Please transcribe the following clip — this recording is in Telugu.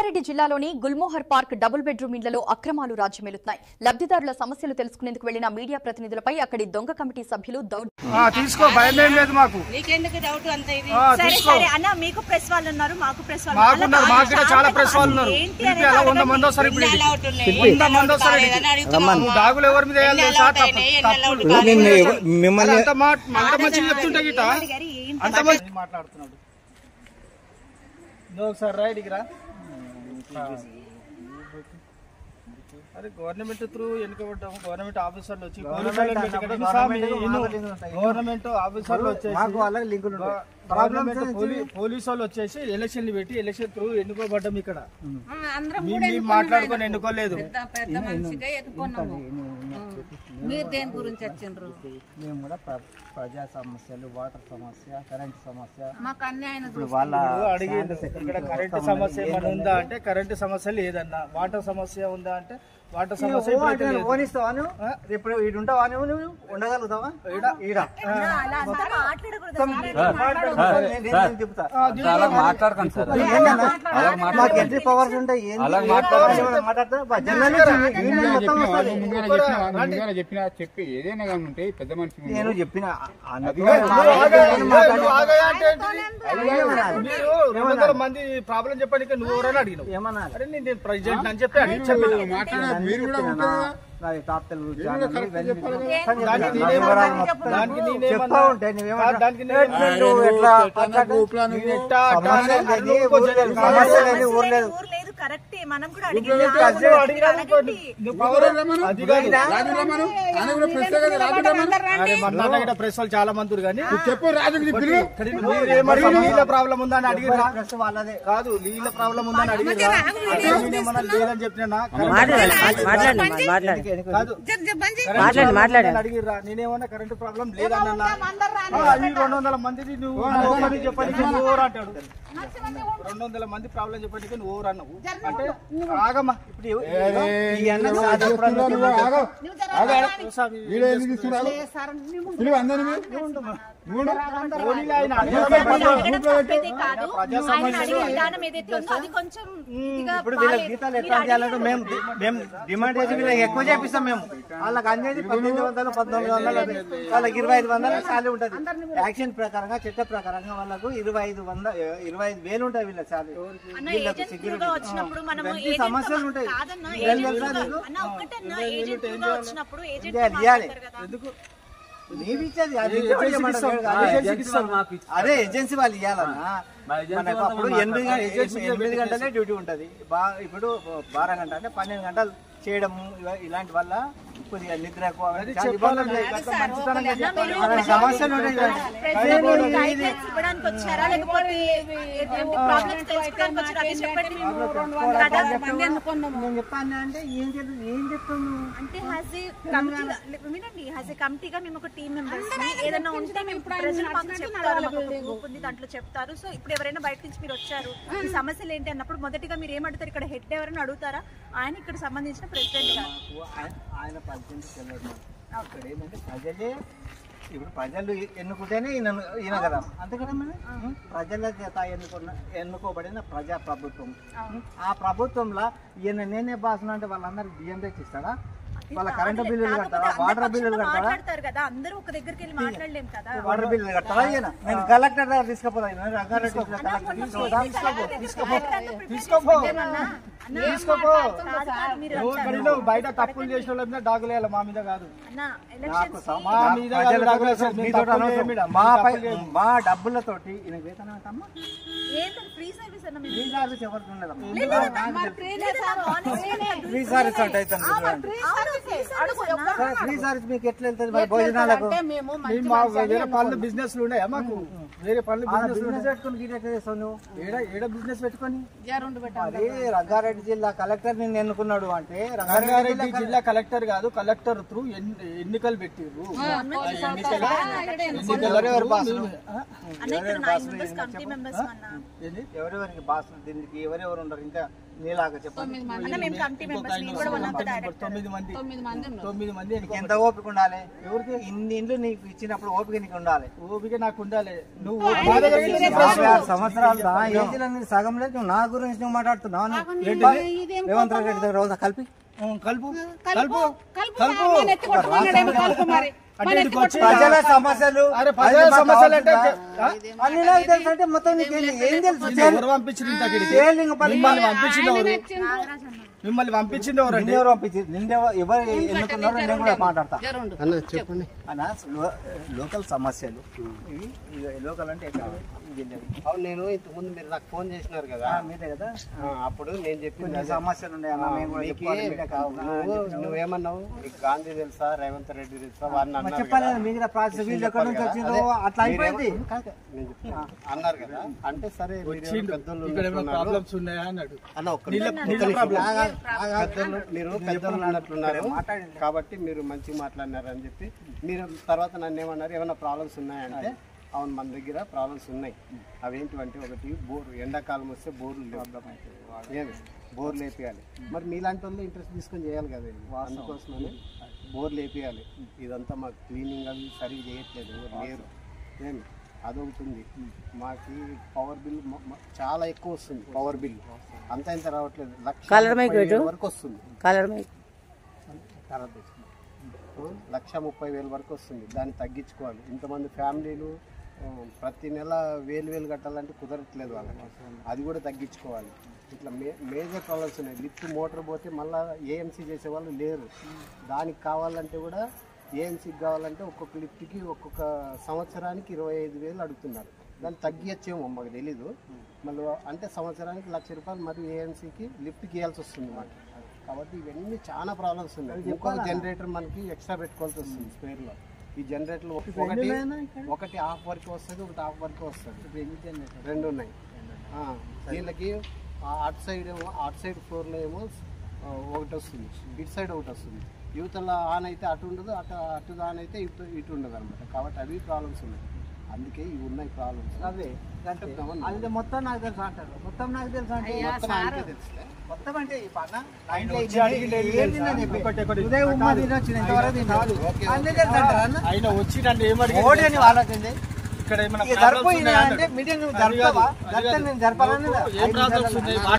రంగారెడ్డి జిల్లాలోని గుల్మోహర్ పార్క్ డబుల్ బెడ్రూమ్ ఇళ్లలో అక్రమాలు రాజ్యమేలుతున్నాయి. లబ్ధిదారుల సమస్యలు తెలుసుకునేందుకు వెళ్లిన మీడియా ప్రతినిధులపై అక్కడి దొంగ కమిటీ సభ్యులు తీసుకో భయం ఏం లేదు మాకు. నీకెందుకు డౌట్ అంత ఇది? సరే సరే అన్న, మీకు ప్రెస్ వాళ్ళు ఉన్నారు, మాకు ప్రెస్ వాళ్ళు ఉన్నారు, మాకు కూడా చాలా ప్రెస్ వాళ్ళు ఉన్నారు. 100 మంది వస్తారు, ఇప్పుడు 100 మంది వస్తారు. డాగులు ఎవరి మీద మిమ్మల్ని అంత మంచిగా చెప్తుంటే గిట అంత మంచి మాట్లాడుతున్నాడు. నువ్వు ఒకసారి రైడ్కి రా. అరే గవర్నమెంట్ త్రూ వెనుకబడ్డాము. గవర్నమెంట్ ఆఫీసర్లు వచ్చి గవర్నమెంట్ ఆఫీసర్లు వచ్చేసి పోలీసు వాళ్ళు వచ్చేసి ఎలక్షన్లు పెట్టి ఎలక్షన్ త్రూ ఎన్నుకోబడ్డాం. ఇక్కడ మేము మాట్లాడుకొని ఎన్నుకోలేదు. మీరు దేని గురించి వచ్చిండ్రు? మేము కూడా ప్రజా సమస్యలు, వాటర్ సమస్య, కరెంట్ సమస్య, మాకు అన్యాయం వాళ్ళ అడిగి ఇక్కడ కరెంట్ సమస్య ఏమైనా ఉందా అంటే కరెంట్ సమస్య లేదన్నా. వాటర్ సమస్య ఉందా అంటే వాటర్ సమస్య ఓనిస్తావా నువ్వు? ఇప్పుడు ఇటు ఉంటావా నువ్వు? నువ్వు ఉండగలుగుతావా? చెప్తా మాకు ఎంట్రీ పవర్స్ ఉంటాయి. చెప్పి ఏదైనా కానీ ఉంటే పెద్ద మనిషి నేను చెప్పిన మంది ప్రాబ్లం చెప్పడానికి నువ్వు ఎవరైనా అడిగినావు. ఏమన్నా అరే నేను ప్రెసిడెంట్ అని చెప్పి చెప్తా ఉంటే కరెక్టే, మనం కూడా ప్రెస్ వాళ్ళు చాలా మంది కానీ చెప్పు రాజు ప్రాబ్లం ఉందా అని అడిగిరా? వాళ్ళదే కాదు, నీళ్ళ ప్రాబ్లం ఉందని అడిగిరా? లేదని చెప్పినా అడిగిరా? నేనేమన్నా కరెంట్ ప్రాబ్లం లేదన్నా. 200 మంది నువ్వు చెప్పడానికి ఓవర్ అంటాడు. 200 మంది ప్రాబ్లం చెప్పడానికి నువ్వు ఓవర్ అన్నావు అంటే ఆగమ్మా. ఇప్పుడు ఇప్పుడు వీళ్ళకి గీతాలు ఎట్లా చేయాలంటే మేము డిమాండ్ చేసి వీళ్ళకి ఎక్కువ చేపిస్తాం. మేము వాళ్ళకి అనేది 1800, 1900, వాళ్ళకి 2500 శాలరీ ఉంటుంది. యాక్షన్ ప్రకారంగా, చట్ట ప్రకారంగా వాళ్ళకు 25,000 ఉంటుంది వీళ్ళ శాలరీ. వీళ్ళకి సెక్యూరిటీ సమస్యలు ఉంటాయి. అదే ఏజెన్సీ వాళ్ళు ఇవ్వాలన్నా. మనకు అప్పుడు 8 గంటలే డ్యూటీ ఉంటుంది. ఇప్పుడు 12 గంటలు అంటే 12 గంటలు చేయడము ఇలాంటి వల్ల కొద్దిగా నిద్ర సమస్యలు ఉంటాయి. నేను చెప్పాను అంటే ఏం చెప్తాను అంటే కమిటీగా మేము ఒక టీం మెంబర్స్ ఏదైనా ఉంటే మేము దాంట్లో చెప్తారు. సో ఇప్పుడు ఎవరైనా బయట నుంచి మీరు వచ్చారు, ఈ సమస్యలు ఏంటి అన్నప్పుడు మొదటిగా మీరు ఏమడుగుతారు? ఇక్కడ హెడ్ ఎవరైనా అడుగుతారా? ఆయన ఇక్కడ సంబంధించిన ప్రెసిడెంట్ గారు. ఆయన అక్కడ ఏంటంటే ప్రజలే, ఇప్పుడు ప్రజలు ఎన్నుకుంటేనే ఈయన కదా, అంతే కదా. ప్రజల చేత ఎన్నుకోబడిన ప్రజా ప్రభుత్వం. ఆ ప్రభుత్వంలో ఈయన నేనే బాసున అంటే వాళ్ళందరూ బియ్యం తెచ్చిస్తాడా? వాళ్ళ కరెంటు బిల్లులు కట్టారా? వాటర్ బిల్లులు కట్టారా? వాటర్ బిల్లులు కట్టారా? ఈయన నేను కలెక్టర్ దగ్గర తీసుకుపోతాను. బయట తప్పులు చేసిన వాళ్ళ మీద డాగులేయాలి, మా మీద కాదు. మా డబ్బులతోటి ఈయన వేతనం అంటమ్మా. ఫ్రీ సర్వీస్ ఎవరికి ఉండదమ్మా. ఫ్రీ సర్వీస్ అంటే ఫ్రీ సర్వీస్ మీకు ఎట్లా వెళ్తుంది? మరి భోజనాలకు వేరే పనులు బిజినెస్ ఉన్నాయా మాకు? వేరే పనులు బిజినెస్ పెట్టుకుని గీట చేస్తావు నువ్వు? ఏడ బిజినెస్ పెట్టుకొని? అదే రంగారెడ్డి జిల్లా కలెక్టర్ నిన్ను ఎన్నుకున్నాడు అంటే రంగారెడ్డి జిల్లా కలెక్టర్ కాదు, కలెక్టర్ త్రూ ఎన్నికలు పెట్టిర్రు. ఎవరెవరికి బాస్ దీనికి ఎవరెవరు ఉండరు? ఇంకా నీలాగా చెప్పండి. అన్న మేము కమిటీ మెంబర్స్ నేను కూడా వన్ ఆఫ్ ద డైరెక్టర్. 9 మంది ఎంత ఓపిక ఉండాలి? ఎవరికి ఇన్ని ఇండ్లు నీకు ఇచ్చినప్పుడు ఓపిక నీకు ఉండాలి. ఓపిక నాకు ఉండాలి. నువ్వు 56 సంవత్సరాలు ఏజ్లన్నీ సగం లేదు. నువ్వు నా గురించి నువ్వు మాట్లాడుతున్నావు. రేవంత్ రెడ్డి దగ్గర రోజు కలిపి కలుపు ప్రజల సమస్యలు ప్రజల సమస్యలు అంటే అన్ని నాకు తెలుసు. అంటే మొత్తం నీకు ఏం తెలుసు? మిమ్మల్ని పంపించింది ఎవరండి? ఎవరు పంపించింది? ఎవరు ఎన్నుకున్నారో నేను కూడా మాట్లాడతా. అన్న చెప్పండి అన్న. లోకల్ సమస్యలు ఇవి. లోకల్ అంటే ఎక్కడ? అవును, నేను ఇంతకుముందు మీరు నాకు ఫోన్ చేసినారు కదా, మీదే కదా. అప్పుడు నేను చెప్పింది సమస్యలు ఉన్నాయి అన్న. మేము కూడా నువ్వేమన్నావు, నీకు గాంధీ తెలుసా, రేవంత్ రెడ్డి తెలుసా, వారిని అన్నారు చెప్పాలి. మిగతా ప్రాసెస్ వీళ్ళు ఎక్కడి నుంచి వచ్చిందో అట్లా అయిపోయింది నేను చెప్తున్నా అన్నారు కదా. అంటే సరే పెద్దలు ప్రాబ్లమ్స్ ఉన్నాయా అన్నాడు అన్న. మీరు పెద్దలు అన్నట్లున్నారు కాబట్టి మీరు మంచిగా మాట్లాడినారు అని చెప్పి మీరు తర్వాత నన్ను ఏమన్నారు, ఏమైనా ప్రాబ్లమ్స్ ఉన్నాయంటే అవును మన దగ్గర ప్రాబ్లమ్స్ ఉన్నాయి. అవేంటివంటే ఒకటి బోర్, ఎండాకాలం వస్తే బోర్లు లేవు, ఏమి బోర్లు వేపియాలి. మరి మీలాంటి వాళ్ళు ఇంట్రెస్ట్ తీసుకొని చేయాలి కదా, అందుకోసమని బోర్లు వేపియాలి. ఇదంతా మాకు క్లీనింగ్ అవి సరిగ్గా చేయట్లేదు, లేరు ఏమి అదొకటి ఉంది. మాకు పవర్ బిల్ చాలా ఎక్కువ వస్తుంది. పవర్ బిల్ అంత ఇంత రావట్లేదు, 1,30,000 వరకు వస్తుంది. 1,30,000 వరకు వస్తుంది. దాన్ని తగ్గించుకోవాలి. ఇంతమంది ఫ్యామిలీలు ప్రతి నెల 1,000 కట్టాలంటే కుదరట్లేదు వాళ్ళకి. అది కూడా తగ్గించుకోవాలి. ఇట్లా మేజర్ ప్రాబ్లమ్స్ ఉన్నాయి. లిఫ్ట్ మోటార్ పోతే మళ్ళీ ఏఎంసీ చేసేవాళ్ళు లేరు. దానికి కావాలంటే కూడా ఏఎంసీకి కావాలంటే ఒక్కొక్క లిఫ్ట్కి ఒక్కొక్క సంవత్సరానికి 25,000 అడుగుతున్నారు. దాన్ని తగ్గించేమో మాకు తెలీదు. మళ్ళీ అంటే సంవత్సరానికి 1,00,000 రూపాయలు మరి ఏఎంసీకి లిఫ్ట్కి ఇవ్వాల్సి వస్తుంది మాకు. కాబట్టి ఇవన్నీ చాలా ప్రాబ్లమ్స్ ఉన్నాయి. ఇంకొక జనరేటర్ మనకి ఎక్స్ట్రా పెట్టుకోవాల్సి వస్తుంది స్పేర్లో. ఈ జనరేటర్లు ఒకటి హాఫ్ వరకు వస్తుంది, ఒకటి హాఫ్ వరకు వస్తుంది. 2 ఉన్నాయి. వీళ్ళకి అటు సైడ్ ఫ్లోర్లో ఏమో ఒకటి వస్తుంది, ఇటు సైడ్ ఒకటి వస్తుంది. యువతల ఆన్ అయితే అటు ఉండదు, అటు ఆన్ అయితే ఇటు ఉండదు అనమాట. కాబట్టి అవి ప్రాబ్లమ్స్ ఉన్నాయి. అందుకే ఇవి ఉన్నాయి ప్రాబ్లమ్స్. అదే అది మొత్తం నాకు తెలుసు అంటారు. మొత్తం నాకు తెలుసు అంటే మొత్తం అంటే ఆయన వచ్చిందంటే ఏమడిగి వాళ్ళకి ఇక్కడ జరపాలంటే మీటింగ్ జరపాలని